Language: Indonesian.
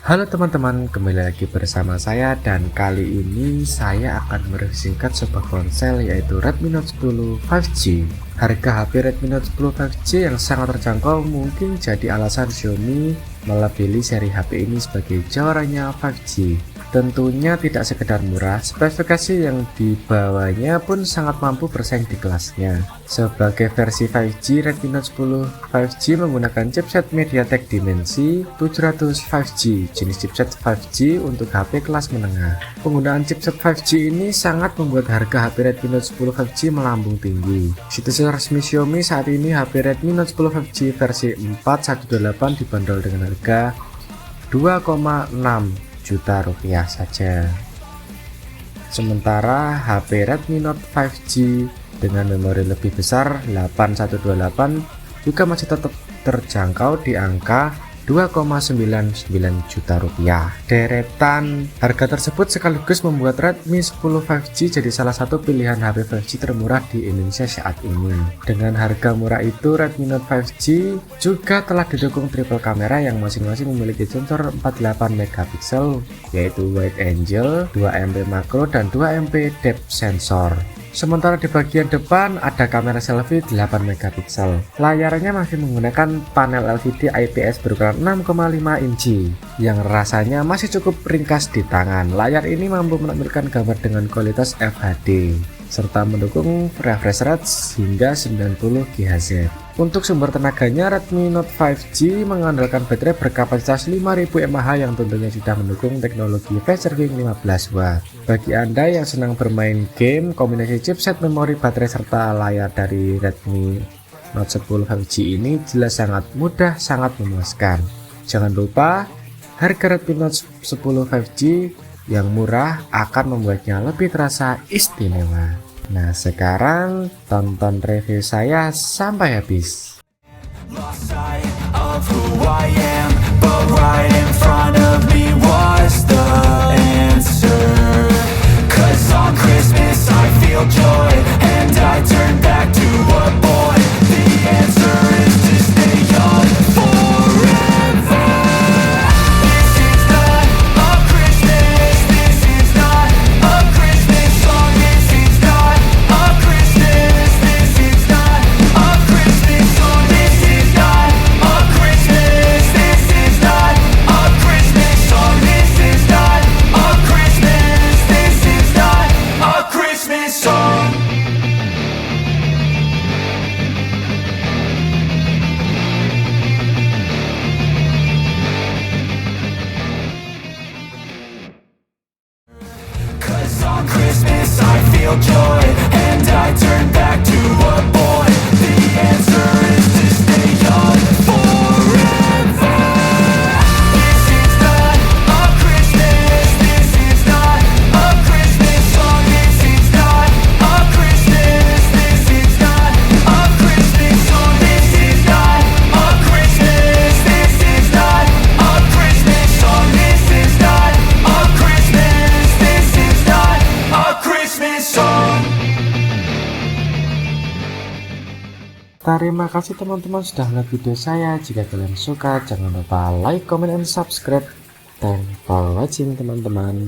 Halo teman-teman, kembali lagi bersama saya dan kali ini saya akan mereview singkat sebuah ponsel yaitu Redmi Note 10 5G. Harga HP Redmi Note 10 5G yang sangat terjangkau mungkin jadi alasan Xiaomi melabeli seri HP ini sebagai juaranya 5G. Tentunya tidak sekedar murah, spesifikasi yang dibawanya pun sangat mampu bersaing di kelasnya. Sebagai versi 5G, Redmi Note 10 5G menggunakan chipset MediaTek Dimensity 700 5G, jenis chipset 5G untuk HP kelas menengah. Penggunaan chipset 5G ini sangat membuat harga HP Redmi Note 10 5G melambung tinggi. Situs resmi Xiaomi saat ini HP Redmi Note 10 5G versi 418 dibanderol dengan harga 2,6 juta rupiah saja. Sementara HP Redmi Note 5G dengan memori lebih besar 8128 juga masih tetap terjangkau di angka 2,99 juta rupiah. Deretan harga tersebut sekaligus membuat Redmi 10 5G jadi salah satu pilihan HP 5G termurah di Indonesia saat ini. Dengan harga murah itu, Redmi Note 5G juga telah didukung triple kamera yang masing-masing memiliki sensor 48 megapiksel yaitu wide angle, 2 MP makro dan 2 MP depth sensor. Sementara di bagian depan ada kamera selfie 8 megapiksel. Layarnya masih menggunakan panel LCD IPS berukuran 6,5 inci yang rasanya masih cukup ringkas di tangan. Layar ini mampu menampilkan gambar dengan kualitas FHD serta mendukung refresh rate hingga 90 Hz. Untuk sumber tenaganya, Redmi Note 5G mengandalkan baterai berkapasitas 5000 mAh yang tentunya sudah mendukung teknologi fast charging 15 Watt. Bagi Anda yang senang bermain game, kombinasi chipset, memori, baterai, serta layar dari Redmi Note 10 5G ini jelas sangat mudah, sangat memuaskan. Jangan lupa, harga Redmi Note 10 5G yang murah akan membuatnya lebih terasa istimewa. Nah, sekarang tonton review saya sampai habis. On Christmas I feel joy, and I turn back to a boy. The answer is to stay young forever. This is not a Christmas, this is not a Christmas song. This is not a Christmas, this is not a Christmas song. This is not a Christmas, this is not a Christmas song. This is not a Christmas, this is not a Christmas song. Terima kasih teman-teman sudah melihat video saya. Jika kalian suka, jangan lupa like, comment, and subscribe. Thanks for watching teman-teman.